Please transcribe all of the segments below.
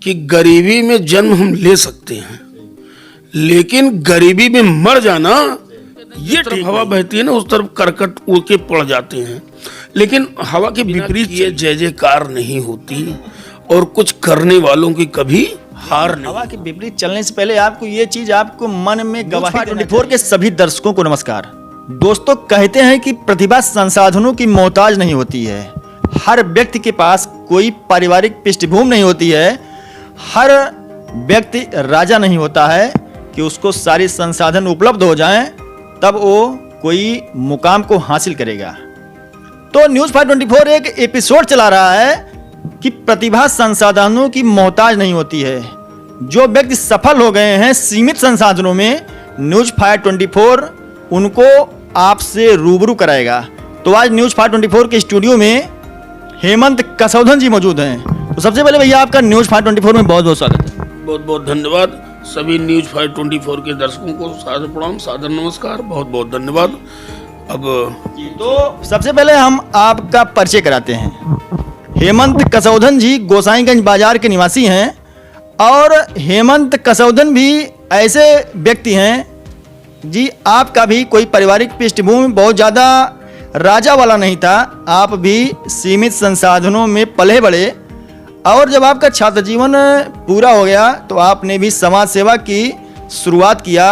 कि गरीबी में जन्म हम ले सकते हैं, लेकिन गरीबी में मर जाना, ये तरफ हवा बहती है ना उस तरफ करकट उड़ के पड़ जाते हैं। लेकिन हवा के विपरीत ये जय जयकार नहीं होती और कुछ करने वालों की कभी हार नहीं। हवा के विपरीत चलने से पहले आपको ये चीज आपको मन में गवाही 24 के सभी दर्शकों को नमस्कार। दोस्तों, कहते हैं कि प्रतिभा संसाधनों की मोहताज नहीं होती है। हर व्यक्ति के पास कोई पारिवारिक पृष्ठभूमि नहीं होती है। हर व्यक्ति राजा नहीं होता है कि उसको सारी संसाधन उपलब्ध हो जाएं तब वो कोई मुकाम को हासिल करेगा। तो न्यूज़ 524 एक एपिसोड चला रहा है कि प्रतिभा संसाधनों की मोहताज नहीं होती है। जो व्यक्ति सफल हो गए हैं सीमित संसाधनों में, न्यूज़ 524 उनको आपसे रूबरू कराएगा। तो आज न्यूज़ 524 के स्टूडियो में हेमंत कसौधन जी मौजूद हैं। तो सबसे पहले भैया आपका न्यूज़ 524 में बहुत बहुत स्वागत है। बहुत बहुत धन्यवाद। सभी न्यूज़ 524 के दर्शकों को सादर प्रणाम, सादर नमस्कार, बहुत बहुत धन्यवाद। अब तो सबसे पहले हम आपका परिचय कराते हैं। हेमंत कसौधन जी गोसाईगंज बाजार के निवासी हैं और हेमंत कसौधन भी ऐसे व्यक्ति हैं जी, आपका भी कोई पारिवारिक पृष्ठभूमि बहुत ज़्यादा राजा वाला नहीं था। आप भी सीमित संसाधनों में पले बड़े और जब आपका छात्र जीवन पूरा हो गया तो आपने भी समाज सेवा की शुरुआत किया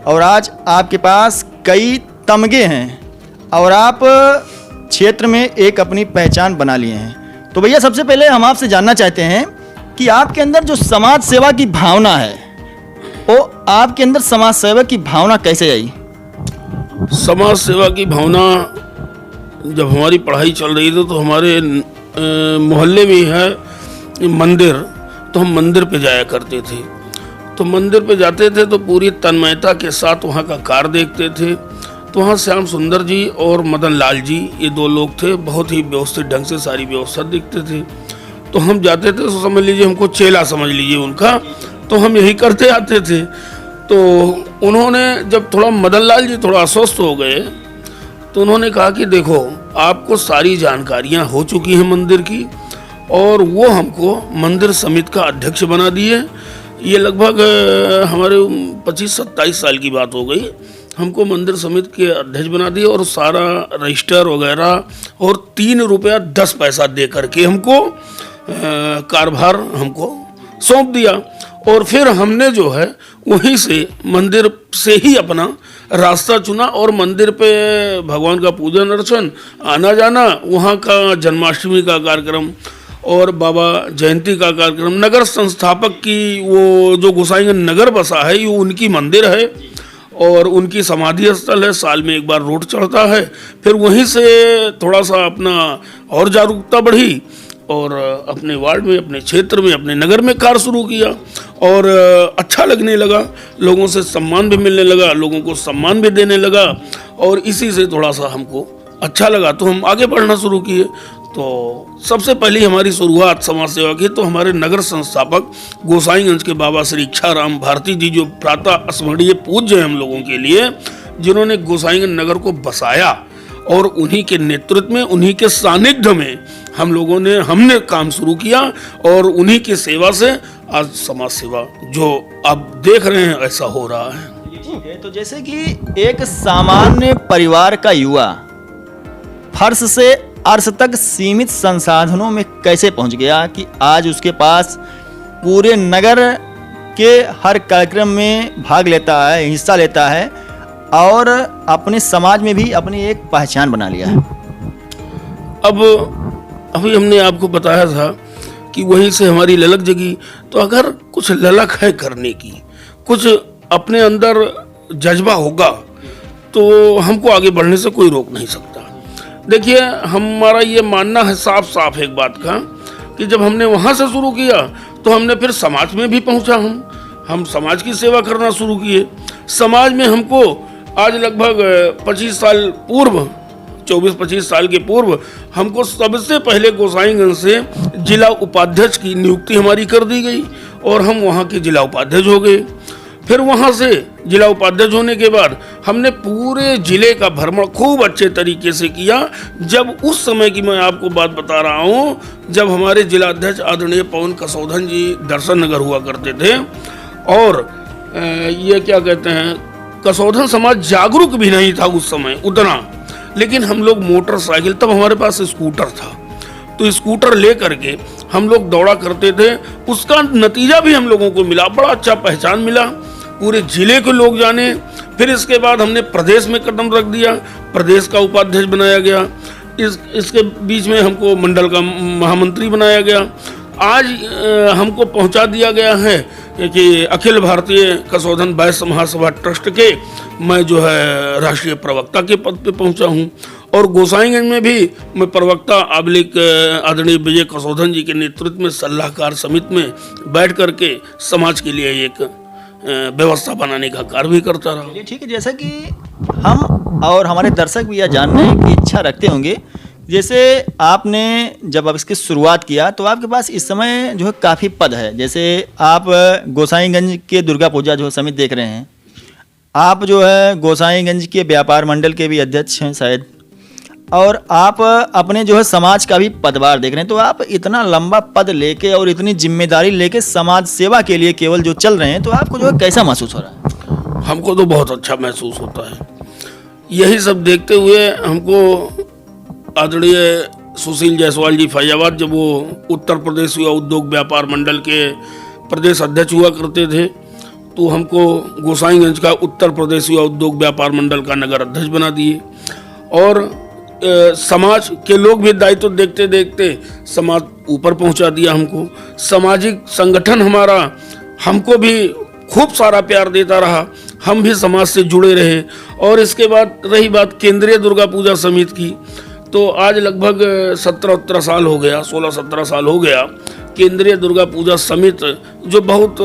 और आज आपके पास कई तमगे हैं और आप क्षेत्र में एक अपनी पहचान बना लिए हैं। तो भैया सबसे पहले हम आपसे जानना चाहते हैं कि आपके अंदर जो समाज सेवा की भावना है वो आपके अंदर समाज सेवा की भावना कैसे आई? समाज सेवा की भावना जब हमारी पढ़ाई चल रही थी तो हमारे मोहल्ले में है मंदिर, तो हम मंदिर पे जाया करते थे। तो मंदिर पे जाते थे तो पूरी तन्मयता के साथ वहाँ का कार्य देखते थे। तो वहाँ श्याम सुंदर जी और मदन लाल जी, ये दो लोग थे, बहुत ही व्यवस्थित ढंग से सारी व्यवस्था देखते थे। तो हम जाते थे तो समझ लीजिए हमको चेला समझ लीजिए उनका, तो हम यही करते आते थे। तो उन्होंने जब थोड़ा मदन लाल जी थोड़ा अस्वस्थ हो गए तो उन्होंने कहा कि देखो आपको सारी जानकारियाँ हो चुकी हैं मंदिर की, और वो हमको मंदिर समिति का अध्यक्ष बना दिए। ये लगभग हमारे 25-27 साल की बात हो गई। हमको मंदिर समिति के अध्यक्ष बना दिए और सारा रजिस्टर वगैरह और 3 रुपया 10 पैसा दे करके हमको कारभार हमको सौंप दिया। और फिर हमने जो है वहीं से मंदिर से ही अपना रास्ता चुना और मंदिर पे भगवान का पूजन अर्चन, आना जाना, वहाँ का जन्माष्टमी का कार्यक्रम और बाबा जयंती का कार्यक्रम, नगर संस्थापक की वो जो गोसाईगंज नगर बसा है ये उनकी मंदिर है और उनकी समाधि स्थल है। साल में एक बार रोड चढ़ता है। फिर वहीं से थोड़ा सा अपना और जागरूकता बढ़ी और अपने वार्ड में, अपने क्षेत्र में, अपने नगर में कार्य शुरू किया और अच्छा लगने लगा। लोगों से सम्मान भी मिलने लगा, लोगों को सम्मान भी देने लगा और इसी से थोड़ा सा हमको अच्छा लगा तो हम आगे बढ़ना शुरू किए। तो सबसे पहले हमारी शुरुआत समाज सेवा की तो हमारे नगर संस्थापक गोसाईगंज के बाबा श्री इच्छाराम भारती जी, जो प्रातः स्मरणीय पूज्य हैं हम लोगों के लिए, जिन्होंने गोसाईगंज नगर को बसाया और उन्हीं के नेतृत्व में, उन्हीं के सानिध्य में हमने काम शुरू किया और उन्हीं की सेवा से आज समाज सेवा जो आप देख रहे हैं ऐसा हो रहा है। ठीक है, तो जैसे कि एक सामान्य परिवार का युवा फर्श से अर्श तक सीमित संसाधनों में कैसे पहुंच गया कि आज उसके पास पूरे नगर के हर कार्यक्रम में भाग लेता है, हिस्सा लेता है और अपने समाज में भी अपनी एक पहचान बना लिया है। अब अभी हमने आपको बताया था कि वहीं से हमारी ललक जगी। तो अगर कुछ ललक है करने की, कुछ अपने अंदर जज्बा होगा तो हमको आगे बढ़ने से कोई रोक नहीं सकता। देखिए, हमारा ये मानना है साफ साफ एक बात का कि जब हमने वहाँ से शुरू किया तो हमने फिर समाज में भी पहुँचा। हम समाज की सेवा करना शुरू किए। समाज में हमको आज लगभग 25 साल पूर्व, 24-25 साल के पूर्व हमको सबसे पहले गोसाईगंज से जिला उपाध्यक्ष की नियुक्ति हमारी कर दी गई और हम वहाँ के जिला उपाध्यक्ष हो गए। फिर वहाँ से जिला उपाध्यक्ष होने के बाद हमने पूरे जिले का भ्रमण खूब अच्छे तरीके से किया। जब उस समय की मैं आपको बात बता रहा हूँ, जब हमारे जिला अध्यक्ष आदरणीय पवन कसौधन जी दर्शन नगर हुआ करते थे, और ये क्या कहते हैं, कसौधन समाज जागरूक भी नहीं था उस समय उतना, लेकिन हम लोग मोटरसाइकिल, तब हमारे पास स्कूटर था, तो स्कूटर ले करके हम लोग दौड़ा करते थे। उसका नतीजा भी हम लोगों को मिला, बड़ा अच्छा पहचान मिला, पूरे जिले के लोग जाने। फिर इसके बाद हमने प्रदेश में कदम रख दिया, प्रदेश का उपाध्यक्ष बनाया गया। इसके बीच में हमको मंडल का महामंत्री बनाया गया। आज हमको पहुंचा दिया गया है कि अखिल भारतीय कसौधन वैश्य महासभा ट्रस्ट के मैं जो है राष्ट्रीय प्रवक्ता के पद पे पहुंचा हूं, और गोसाईगंज में भी मैं प्रवक्ता आबलिक आदरणीय विजय कसौधन जी के नेतृत्व में सलाहकार समिति में बैठ करके समाज के लिए एक व्यवस्था बनाने का कार्य भी करता रहा। चलिए ठीक है, जैसा कि हम और हमारे दर्शक भी यह जानने की इच्छा रखते होंगे, जैसे आपने जब अब इसकी शुरुआत किया तो आपके पास इस समय जो है काफ़ी पद है। जैसे आप गोसाईगंज के दुर्गा पूजा जो समिति देख रहे हैं, आप जो है गोसाईगंज के व्यापार मंडल के भी अध्यक्ष हैं शायद, और आप अपने जो है समाज का भी पदभार देख रहे हैं। तो आप इतना लंबा पद लेके और इतनी जिम्मेदारी लेके समाज सेवा के लिए केवल जो चल रहे हैं, तो आपको जो है कैसा महसूस हो रहा है? हमको तो बहुत अच्छा महसूस होता है। यही सब देखते हुए हमको आदरणीय सुशील जायसवाल जी फैजाबाद, जब वो उत्तर प्रदेश युवा उद्योग व्यापार मंडल के प्रदेश अध्यक्ष हुआ करते थे, तो हमको गोसाईगंज का उत्तर प्रदेश युवा उद्योग व्यापार मंडल का नगर अध्यक्ष बना दिए। और समाज के लोग भी दायित्व देखते देखते समाज ऊपर पहुंचा दिया हमको। सामाजिक संगठन हमारा हमको भी खूब सारा प्यार देता रहा, हम भी समाज से जुड़े रहे। और इसके बाद रही बात केंद्रीय दुर्गा पूजा समिति की, तो आज लगभग 17-18 साल हो गया, 16-17 साल हो गया। केंद्रीय दुर्गा पूजा समिति जो बहुत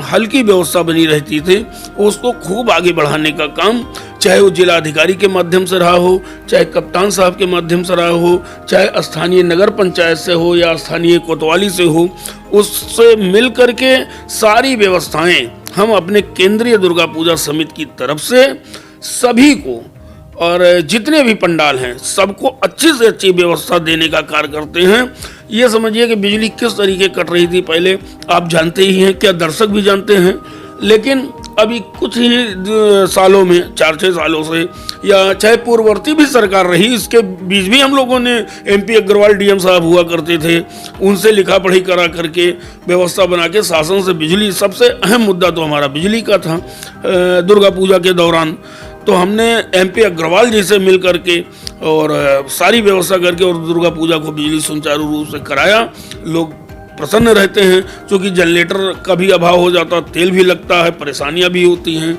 हल्की व्यवस्था बनी रहती थी, उसको खूब आगे बढ़ाने का काम, चाहे वो जिला अधिकारी के माध्यम से रहा हो, चाहे कप्तान साहब के माध्यम से रहा हो, चाहे स्थानीय नगर पंचायत से हो या स्थानीय कोतवाली से हो, उससे मिल करके सारी व्यवस्थाएं हम अपने केंद्रीय दुर्गा पूजा समिति की तरफ से सभी को, और जितने भी पंडाल हैं सबको अच्छी से अच्छी व्यवस्था देने का कार्य करते हैं। ये समझिए कि बिजली किस तरीके कट रही थी पहले, आप जानते ही हैं, क्या दर्शक भी जानते हैं, लेकिन अभी कुछ ही सालों में, 4-6 सालों से, या चाहे पूर्ववर्ती भी सरकार रही, इसके बीच भी हम लोगों ने MP अग्रवाल DM साहब हुआ करते थे, उनसे लिखा पढ़ी करा करके व्यवस्था बना के शासन से बिजली, सबसे अहम मुद्दा तो हमारा बिजली का था दुर्गा पूजा के दौरान। तो हमने MP अग्रवाल जी से मिल करके और सारी व्यवस्था करके और दुर्गा पूजा को बिजली सुचारू रूप से कराया। लोग प्रसन्न रहते हैं, क्योंकि जनरेटर का भी अभाव हो जाता, तेल भी लगता है, परेशानियां भी होती हैं।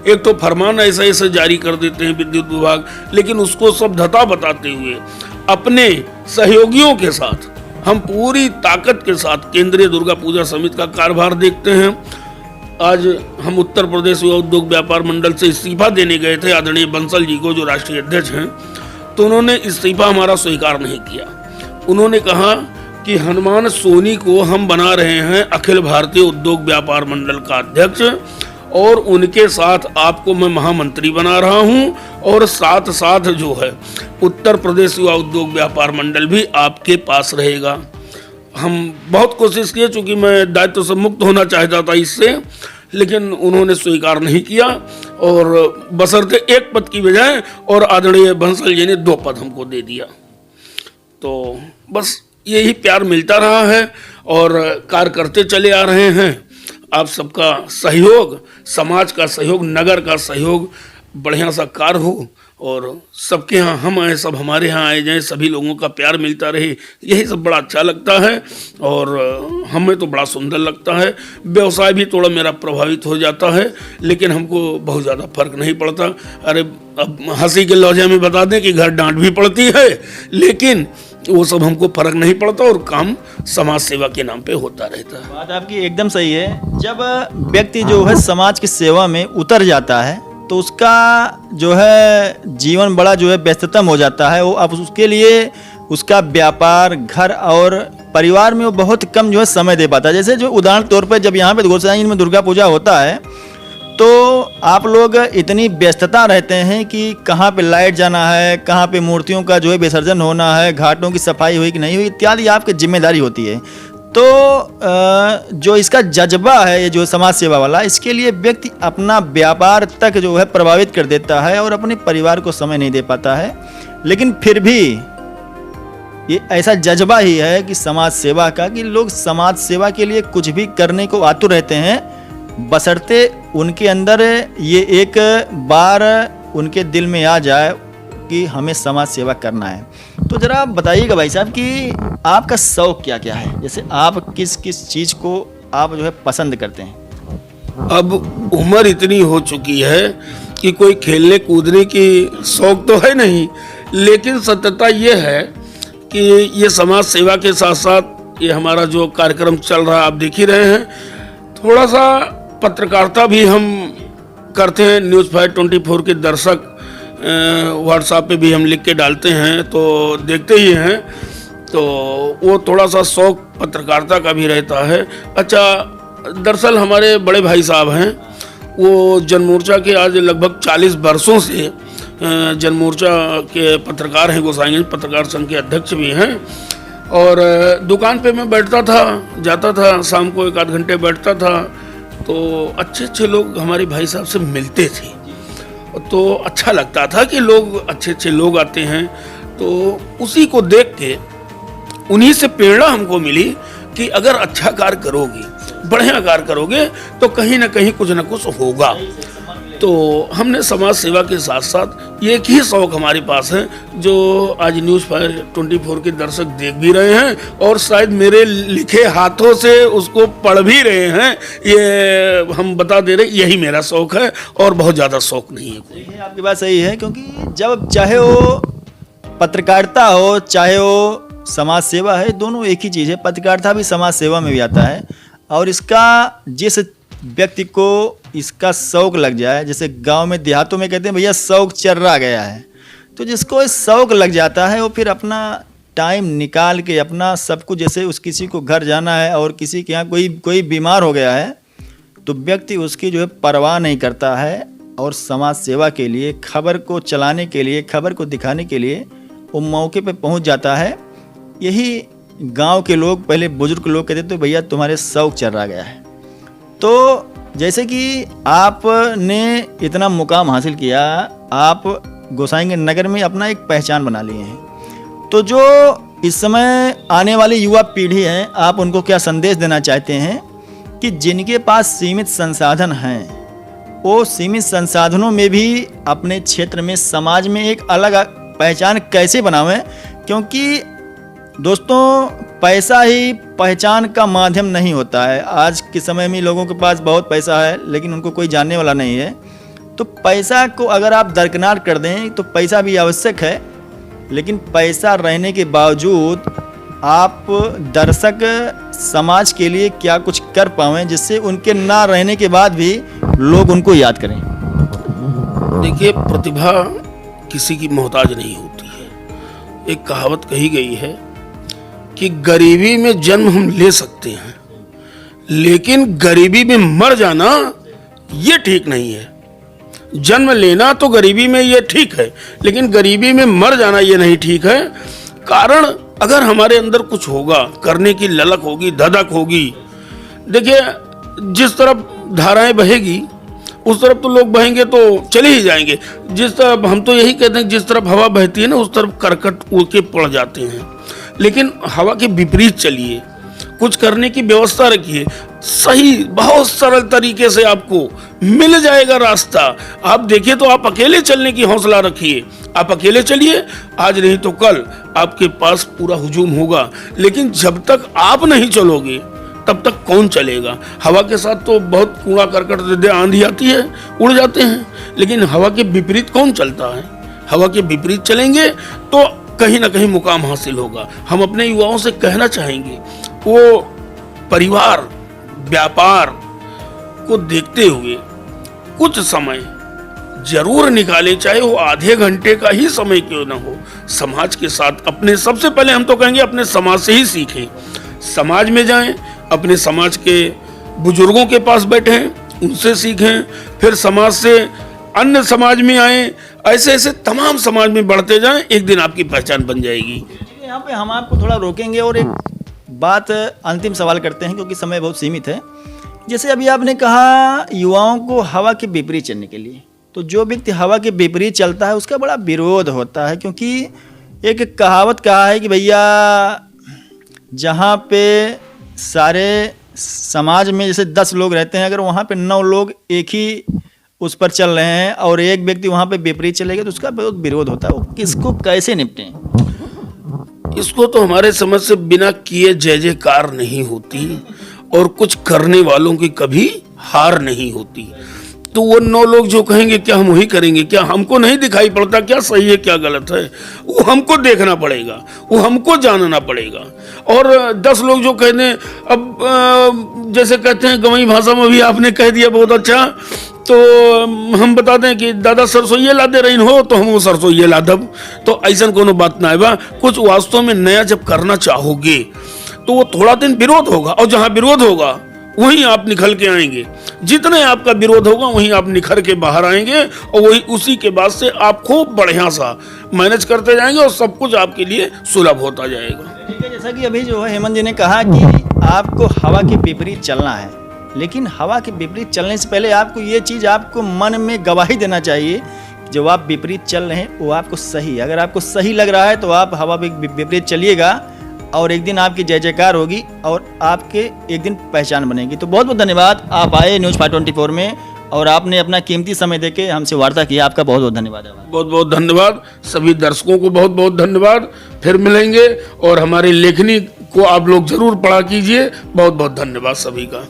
एक तो फरमान ऐसे ऐसे जारी कर देते हैं विद्युत विभाग, लेकिन उसको सब धता बताते हुए अपने सहयोगियों के साथ हम पूरी ताकत के साथ केंद्रीय दुर्गा पूजा समिति का कार्यभार देखते हैं। आज हम उत्तर प्रदेश युवा उद्योग व्यापार मंडल से इस्तीफा देने गए थे आदरणीय बंसल जी को, जो राष्ट्रीय अध्यक्ष हैं, तो उन्होंने इस्तीफा हमारा स्वीकार नहीं किया। उन्होंने कहा कि हनुमान सोनी को हम बना रहे हैं अखिल भारतीय उद्योग व्यापार मंडल का अध्यक्ष, और उनके साथ आपको मैं महामंत्री बना रहा हूं, और साथ साथ जो है उत्तर प्रदेश युवा उद्योग व्यापार मंडल भी आपके पास रहेगा। हम बहुत कोशिश किए, चूंकि मैं दायित्व से मुक्त होना चाहता था इससे, लेकिन उन्होंने स्वीकार नहीं किया, और बशर्ते एक पद की बजाय और आदरणीय बंसल जी ने 2 पद हमको दे दिया। तो बस यही प्यार मिलता रहा है और कार्य करते चले आ रहे हैं। आप सबका सहयोग, समाज का सहयोग, नगर का सहयोग, बढ़िया सा कार्य हो, और सबके यहाँ हम आए, सब हमारे यहाँ आए जाएं, सभी लोगों का प्यार मिलता रहे, यही सब बड़ा अच्छा लगता है। और हमें तो बड़ा सुंदर लगता है। व्यवसाय भी थोड़ा मेरा प्रभावित हो जाता है, लेकिन हमको बहुत ज़्यादा फर्क नहीं पड़ता। अरे अब हंसी के लौजे में बता दें कि घर डांट भी पड़ती है, लेकिन वो सब हमको फर्क नहीं पड़ता, और काम समाज सेवा के नाम पे होता रहता है। बात आपकी एकदम सही है। जब व्यक्ति जो है समाज की सेवा में उतर जाता है, तो उसका जो है जीवन बड़ा जो है व्यस्ततम हो जाता है। वो अब उसके लिए उसका व्यापार, घर और परिवार में वो बहुत कम जो है समय दे पाता है। जैसे जो उदाहरण तौर पर जब यहाँ पे गोसाईगंज में दुर्गा पूजा होता है, तो आप लोग इतनी व्यस्तता रहते हैं कि कहाँ पे लाइट जाना है, कहाँ पे मूर्तियों का जो है विसर्जन होना है, घाटों की सफाई हुई कि नहीं हुई इत्यादि आपकी जिम्मेदारी होती है। तो जो इसका जज्बा है, ये जो समाज सेवा वाला, इसके लिए व्यक्ति अपना व्यापार तक जो है प्रभावित कर देता है और अपने परिवार को समय नहीं दे पाता है। लेकिन फिर भी ये ऐसा जज्बा ही है कि समाज सेवा का, कि लोग समाज सेवा के लिए कुछ भी करने को आतुर रहते हैं, बशर्ते उनके अंदर ये एक बार उनके दिल में आ जाए कि हमें समाज सेवा करना है। तो ज़रा बताइएगा भाई साहब कि आपका शौक़ क्या क्या है, जैसे आप किस किस चीज़ को आप जो है पसंद करते हैं? अब उम्र इतनी हो चुकी है कि कोई खेलने कूदने की शौक़ तो है नहीं, लेकिन सत्यता ये है कि ये समाज सेवा के साथ साथ ये हमारा जो कार्यक्रम चल रहा है आप देख ही रहे हैं, थोड़ा सा पत्रकारिता भी हम करते हैं। न्यूज़ 524 के दर्शक व्हाट्सएप पे भी हम लिख के डालते हैं तो देखते ही हैं, तो वो थोड़ा सा शौक़ पत्रकारिता का भी रहता है। अच्छा, दरअसल हमारे बड़े भाई साहब हैं, वो जनमोर्चा के आज लगभग 40 वर्षों से जनमोर्चा के पत्रकार हैं, गोसाईगंज पत्रकार संघ के अध्यक्ष भी हैं। और दुकान पे मैं बैठता था, जाता था, शाम को 1 आध घंटे बैठता था, तो अच्छे अच्छे लोग हमारे भाई साहब से मिलते थे, तो अच्छा लगता था कि लोग अच्छे अच्छे लोग आते हैं। तो उसी को देख के उन्हीं से प्रेरणा हमको मिली कि अगर अच्छा कार्य करोगे, बढ़िया कार्य करोगे तो कहीं ना कहीं कुछ ना कुछ होगा। तो हमने समाज सेवा के साथ साथ ये एक ही शौक़ हमारे पास है, जो आज न्यूज़ 524 के दर्शक देख भी रहे हैं और शायद मेरे लिखे हाथों से उसको पढ़ भी रहे हैं। ये हम बता दे रहे, यही मेरा शौक़ है और बहुत ज़्यादा शौक़ नहीं है कोई। आपकी बात सही है, क्योंकि जब चाहे वो पत्रकारिता हो चाहे वो समाज सेवा है, दोनों एक ही चीज़ है। पत्रकारिता भी समाज सेवा में भी आता है, और इसका जिस व्यक्ति को इसका शौक़ लग जाए, जैसे गांव में देहातों में कहते हैं भैया शौक़ चर्रा गया है, तो जिसको इस शौक़ लग जाता है वो फिर अपना टाइम निकाल के अपना सब कुछ, जैसे उस किसी को घर जाना है और किसी के यहाँ कोई बीमार हो गया है, तो व्यक्ति उसकी जो है परवाह नहीं करता है और समाज सेवा के लिए, खबर को चलाने के लिए, खबर को दिखाने के लिए वो मौके पे पहुंच जाता है। यही गांव के लोग, पहले बुजुर्ग लोग कहते थे भैया तुम्हारे शौक़ चर्रा गया है। तो जैसे कि आपने इतना मुकाम हासिल किया, आप गोसाईगंज नगर में अपना एक पहचान बना लिए हैं, तो जो इस समय आने वाली युवा पीढ़ी है, आप उनको क्या संदेश देना चाहते हैं कि जिनके पास सीमित संसाधन हैं, वो सीमित संसाधनों में भी अपने क्षेत्र में, समाज में एक अलग पहचान कैसे बनावें? क्योंकि दोस्तों, पैसा ही पहचान का माध्यम नहीं होता है। आज के समय में लोगों के पास बहुत पैसा है लेकिन उनको कोई जानने वाला नहीं है। तो पैसा को अगर आप दरकिनार कर दें तो पैसा भी आवश्यक है, लेकिन पैसा रहने के बावजूद आप दर्शक समाज के लिए क्या कुछ कर पाएं जिससे उनके ना रहने के बाद भी लोग उनको याद करें? देखिए, प्रतिभा किसी की मोहताज नहीं होती है। एक कहावत कही गई है कि गरीबी में जन्म हम ले सकते हैं, लेकिन गरीबी में मर जाना ये ठीक नहीं है। जन्म लेना तो गरीबी में ये ठीक है, लेकिन गरीबी में मर जाना ये नहीं ठीक है। कारण अगर हमारे अंदर कुछ होगा, करने की ललक होगी, धधक होगी। देखिए, जिस तरफ धाराएं बहेगी उस तरफ तो लोग बहेंगे तो चले ही जाएंगे। जिस तरफ, हम तो यही कहते हैं, जिस तरफ हवा बहती है ना उस तरफ करकट उड़ के पड़ जाते हैं। लेकिन हवा के विपरीत चलिए, कुछ करने की व्यवस्था रखिए, सही बहुत सरल तरीके से आपको मिल जाएगा रास्ता। आप देखिए तो आप अकेले चलने की हौसला रखिए, आप अकेले चलिए, आज नहीं तो कल आपके पास पूरा हुजूम होगा। लेकिन जब तक आप नहीं चलोगे तब तक कौन चलेगा? हवा के साथ तो बहुत कूड़ा करकट, आंधी आती है, उड़ जाते हैं, लेकिन हवा के विपरीत कौन चलता है? हवा के विपरीत चलेंगे तो कहीं ना कहीं मुकाम हासिल होगा। हम अपने युवाओं से कहना चाहेंगे, वो परिवार, व्यापार को देखते हुए कुछ समय जरूर निकाले, चाहे वो आधे घंटे का ही समय क्यों ना हो, समाज के साथ। अपने, सबसे पहले हम तो कहेंगे अपने समाज से ही सीखें। समाज में जाएं, अपने समाज के बुजुर्गों के पास बैठें, उनसे सीखें, फिर समाज से अन्य समाज में आए, ऐसे ऐसे तमाम समाज में बढ़ते जाएं, एक दिन आपकी पहचान बन जाएगी। यहाँ पे हम आपको थोड़ा रोकेंगे और एक बात अंतिम सवाल करते हैं क्योंकि समय बहुत सीमित है। जैसे अभी आपने कहा युवाओं को हवा के विपरीत चलने के लिए, तो जो व्यक्ति हवा के विपरीत चलता है उसका बड़ा विरोध होता है, क्योंकि एक कहावत कहा है कि भैया जहाँ पे सारे समाज में जैसे 10 लोग रहते हैं, अगर वहाँ पे 9 लोग एक ही उस पर चल रहे हैं और एक व्यक्ति वहाँ पे विपरीत चलेगा तो उसका बहुत विरोध होता है। वो किसको कैसे निपटें? इसको तो हमारे समझ से बिना किए जय जयकार नहीं होती और कुछ करने वालों की कभी हार नहीं होती। तो वो 9 लोग जो कहेंगे क्या हम वही करेंगे? क्या हमको नहीं दिखाई पड़ता क्या सही है क्या गलत है? वो हमको देखना पड़ेगा, वो हमको जानना पड़ेगा। और 10 लोग जो कहते हैं, अब जैसे कहते हैं गवई भाषा में भी आपने कह दिया बहुत अच्छा, तो हम बता दें कि दादा सरसोईये ला दे रही हो तो हम वो सरसोईये ला दब, तो ऐसा कोनो बात ना है बा। कुछ वास्तव में नया जब करना चाहोगे तो वो थोड़ा दिन विरोध होगा, और जहाँ विरोध होगा वहीं आप निखल के आएंगे। जितने आपका विरोध होगा वहीं आप निखर के बाहर आएंगे, और वही उसी के बाद से आप खूब बढ़िया सा मैनेज करते जाएंगे और सब कुछ आपके लिए सुलभ होता जाएगा। ठीक है, जैसा कि अभी जो है हेमंत जी ने कहा कि आपको हवा के विपरीत चलना है, लेकिन हवा के विपरीत चलने से पहले आपको ये चीज़ आपको मन में गवाही देना चाहिए, जो आप विपरीत चल रहे हैं वो आपको सही, अगर आपको सही लग रहा है तो आप हवा के विपरीत चलिएगा और एक दिन आपकी जय जयकार होगी और आपके एक दिन पहचान बनेगी। तो बहुत बहुत धन्यवाद, आप आए न्यूज़ 524 में और आपने अपना कीमती समय देके हमसे वार्ता किया, आपका बहुत बहुत धन्यवाद। बहुत बहुत धन्यवाद, सभी दर्शकों को बहुत बहुत धन्यवाद। फिर मिलेंगे और हमारी लेखनी को आप लोग जरूर पढ़ा कीजिए। बहुत बहुत धन्यवाद सभी का।